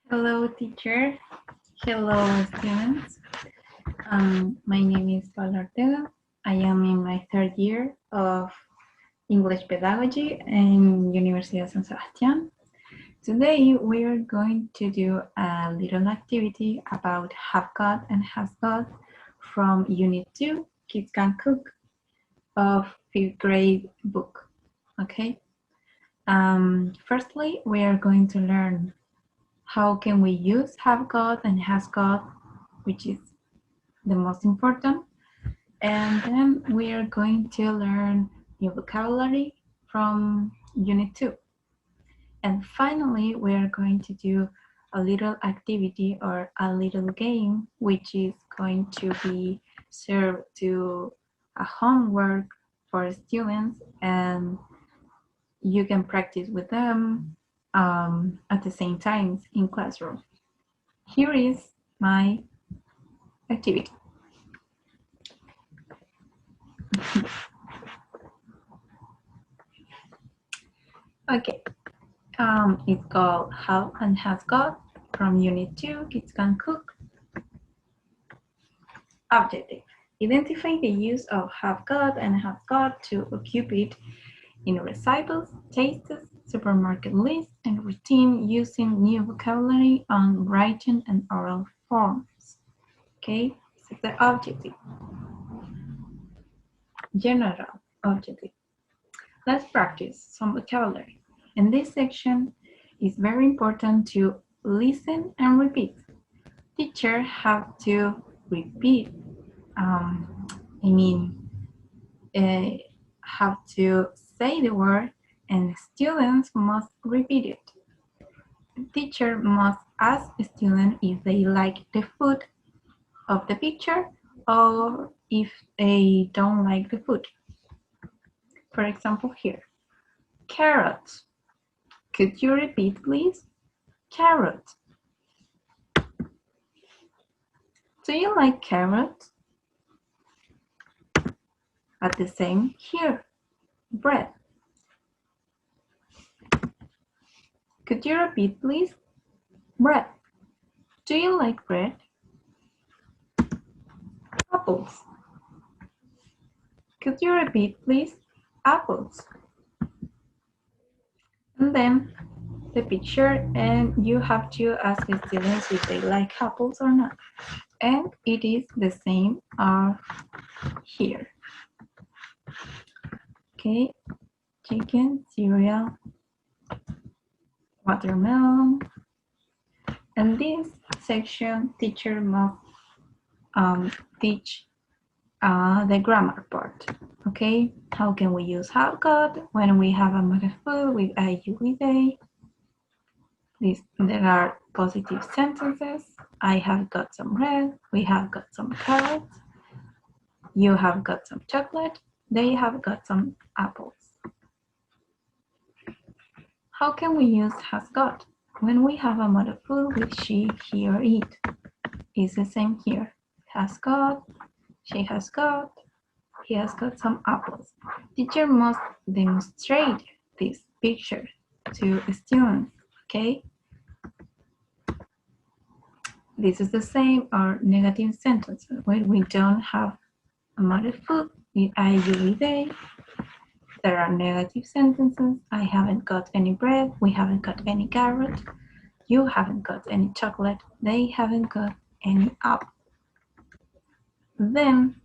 Hello, teacher. Hello, students. My name is Paila Ortega. I am in my third year of English pedagogy in University of San Sebastian. Today, we are going to do a little activity about have got and has got from Unit 2, Kids Can Cook, of 5th grade book. Okay. Firstly, we are going to learn how can we use have got and has got, which is the most important. And then we are going to learn new vocabulary from Unit 2. And finally, we are going to do a little activity or a little game, which is going to be served to a homework for students, and you can practice with them at the same time in classroom. Here is my activity. Okay, it's called Have and Has Got from Unit 2, Kids Can Cook. Objective: identify the use of have got and has got to occupy in recitals, tastes, supermarket lists, and routine using new vocabulary on written and oral forms. Okay, this is the objective. General objective. Let's practice some vocabulary. In this section, it's very important to listen and repeat. Teacher have to repeat. Have to say the word, and students must repeat it. The teacher must ask the student if they like the food of the picture or if they don't like the food. For example, here, carrots. Could you repeat, please? Carrots. Do you like carrots? At the same here, bread. Could you repeat, please? Bread. Do you like bread? Apples. Could you repeat, please? Apples. And then the picture, and you have to ask the students if they like apples or not. And it is the same here. Okay, chicken, cereal, watermelon. And this section, teacher must teach the grammar part. Okay, how can we use have got when we have a mode of food with I, you, we, they? There are positive sentences. I have got some bread. We have got some carrots. You have got some chocolate. They have got some apples. How can we use has got when we have a mode of food with she, he, or it? It's the same here. Has got, she has got, he has got some apples. Teacher must demonstrate this picture to students, okay? This is the same or negative sentences when we don't have a mode of food with I, you, we, they. There are negative sentences. I haven't got any bread. We haven't got any carrot. You haven't got any chocolate. They haven't got any apple. Then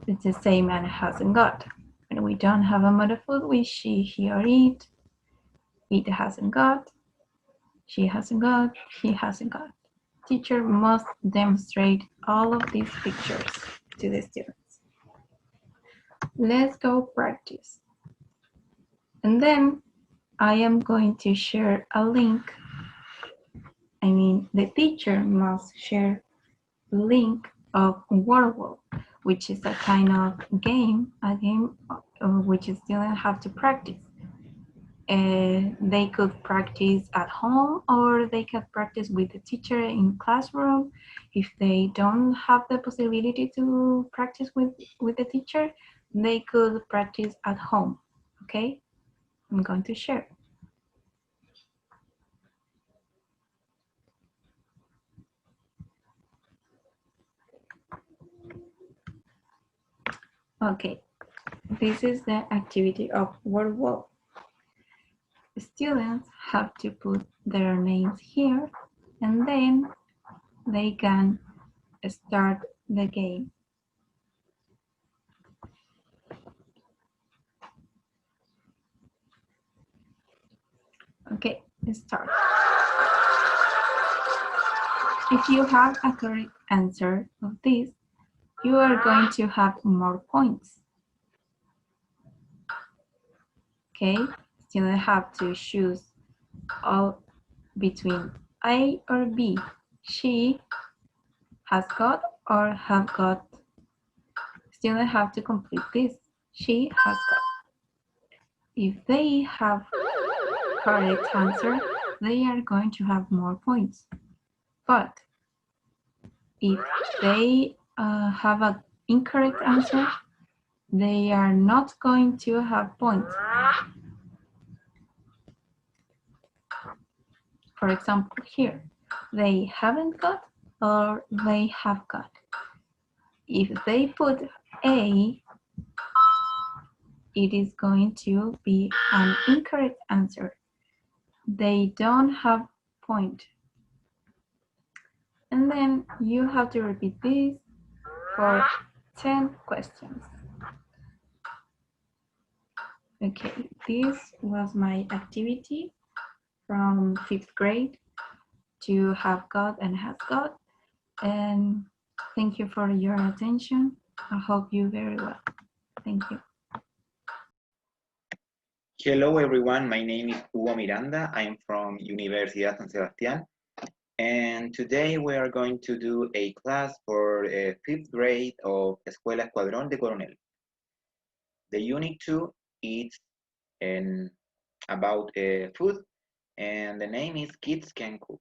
it's the same and hasn't got. When we don't have a mode of food with she, he, or it. It hasn't got. She hasn't got. He hasn't got. Teacher must demonstrate all of these pictures to the students. Let's go practice. And then I am going to share a link. The teacher must share a link of Wordwall, which is a kind of game, which students have to practice. They could practice at home, or they can practice with the teacher in classroom. If they don't have the possibility to practice with the teacher, they could practice at home. Okay, I'm going to share. Okay, this is the activity of word wall. Students have to put their names here and then they can start the game. Okay, let's start. If you have a correct answer of this, you are going to have more points. Okay, students have to choose all between A or B. She has got or have got. Students have to complete this. She has got. If they have correct answer, they are going to have more points. But if they have an incorrect answer, they are not going to have points. For example, here, they haven't got or they have got. If they put A, it is going to be an incorrect answer. They don't have point. And then you have to repeat this for 10 questions. Okay, this was my activity from 5th grade to have got and has got. And thank you for your attention. I hope you very well. Thank you. Hello everyone, my name is Hugo Miranda. I'm from Universidad San Sebastián. And today we are going to do a class for 5th grade of Escuela Escuadrón de Coronel. The unit 2 is about food, and the name is Kids Can Cook.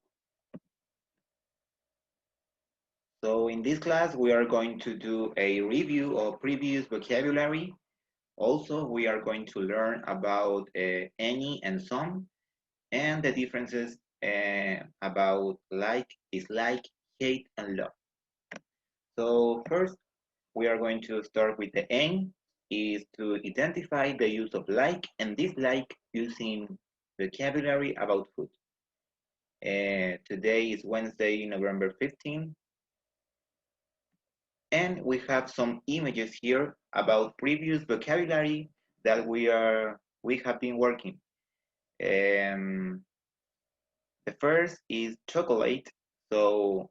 So in this class, we are going to do a review of previous vocabulary. Also, we are going to learn about any and some, and the differences about like, dislike, hate, and love. So first, we are going to start with the aim is to identify the use of like and dislike using vocabulary about food. Today is Wednesday, November 15, and we have some images here about previous vocabulary that we have been working. The first is chocolate. So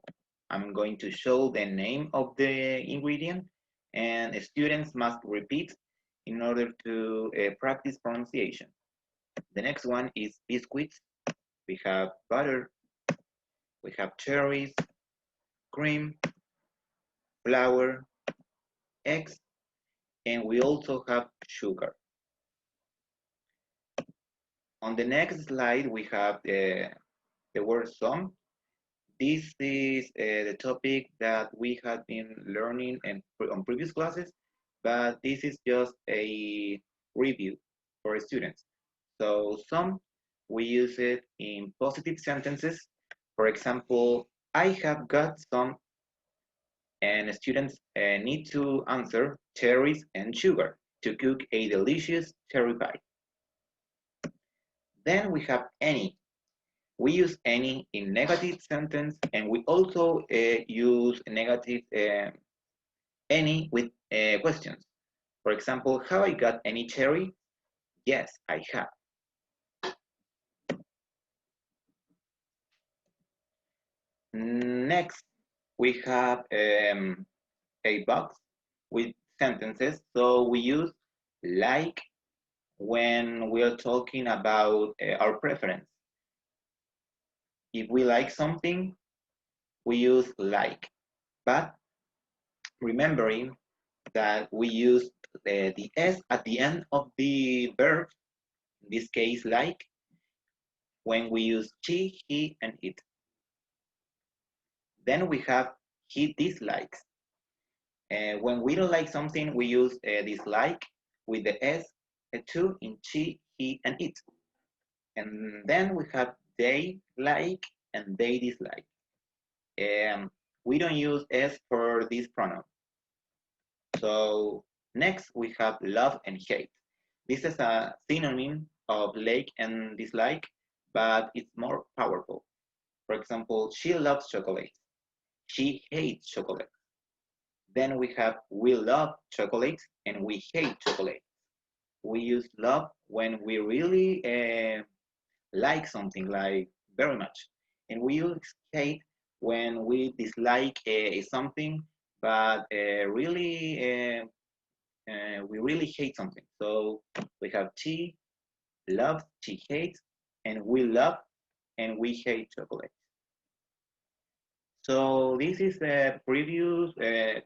I'm going to show the name of the ingredient and students must repeat in order to practice pronunciation. The next one is biscuits. We have butter, we have cherries, cream, flour, eggs, and we also have sugar. On the next slide, we have the word some. This is the topic that we have been learning on previous classes, but this is just a review for students. So some, we use it in positive sentences. For example, I have got some, and students need to answer cherries and sugar to cook a delicious cherry pie. Then we have any. We use any in negative sentence, and we also use negative any with questions. For example, have I got any cherry? Yes, I have. Next, we have a box with sentences. So we use like when we are talking about our preference. If we like something, we use like. But remembering that we use the S at the end of the verb, in this case like, when we use she, he, and it. Then we have he dislikes. When we don't like something, we use dislike with the S too in she, he, and it. And then we have they like and they dislike. We don't use S for this pronoun. So Next, we have love and hate. This is a synonym of like and dislike, but it's more powerful. For example, she loves chocolate. She hates chocolate. Then we have we love chocolate and we hate chocolate. We use love when we really like something like very much, and we use hate when we dislike something, but we really hate something. So we have she loves, she hates, and we love and we hate chocolate. So this is the previous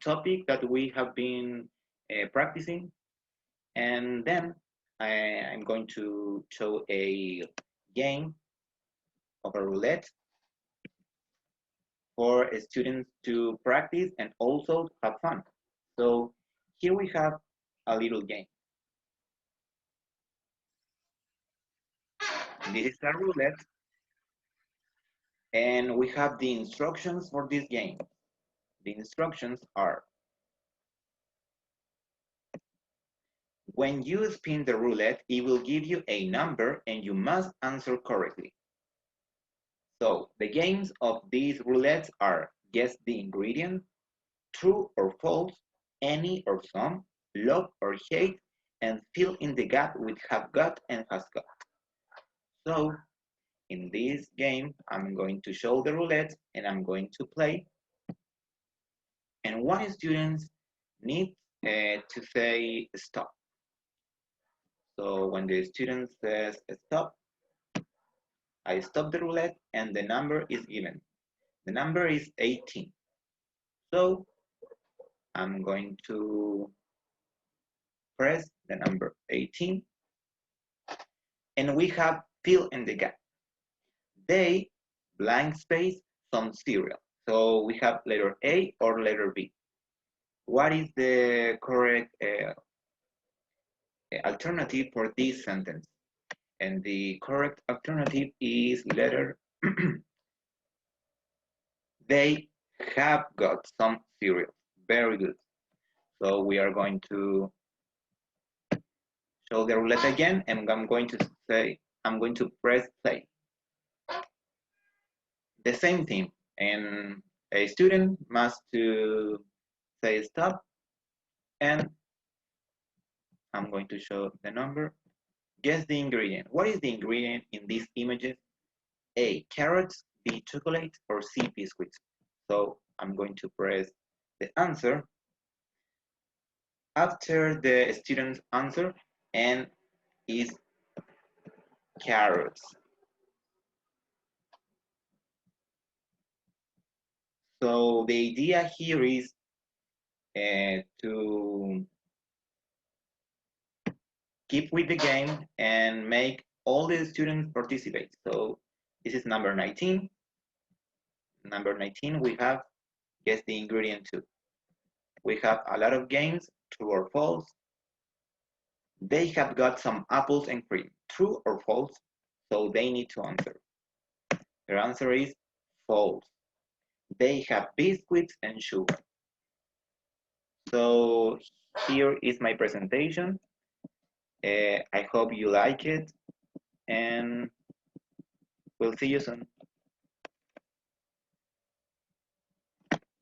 topic that we have been practicing, and then I'm going to show a game of a roulette for students to practice and also have fun. So here we have a little game. This is a roulette, and we have the instructions for this game. The instructions are: when you spin the roulette, it will give you a number and you must answer correctly. So the games of these roulettes are guess the ingredient, true or false, any or some, love or hate, and fill in the gap with have got and has got. So in this game, I'm going to show the roulette and I'm going to play. And one student needs to say stop. So when the student says stop, I stop the roulette and the number is given. The number is 18. So I'm going to press the number 18 and we have fill in the gap. They blank space some cereal. So we have letter A or letter B. What is the correct alternative for this sentence? And the correct alternative is letter they have got some cereal. Very good. So we are going to show the roulette again and I'm going to press play. The same thing, and a student must to say stop, and I'm going to show the number. Guess the ingredient. What is the ingredient in these images? A, carrots, B, chocolate, or C, biscuits. So I'm going to press the answer after the student's answer, and is carrots. So the idea here is to keep with the game and make all the students participate. So this is number 19. Number 19, we have guess the ingredient too. We have a lot of games, true or false. They have got some apples and cream, true or false. So they need to answer. Their answer is false. They have biscuits and sugar. So here is my presentation. I hope you like it, and we'll see you soon.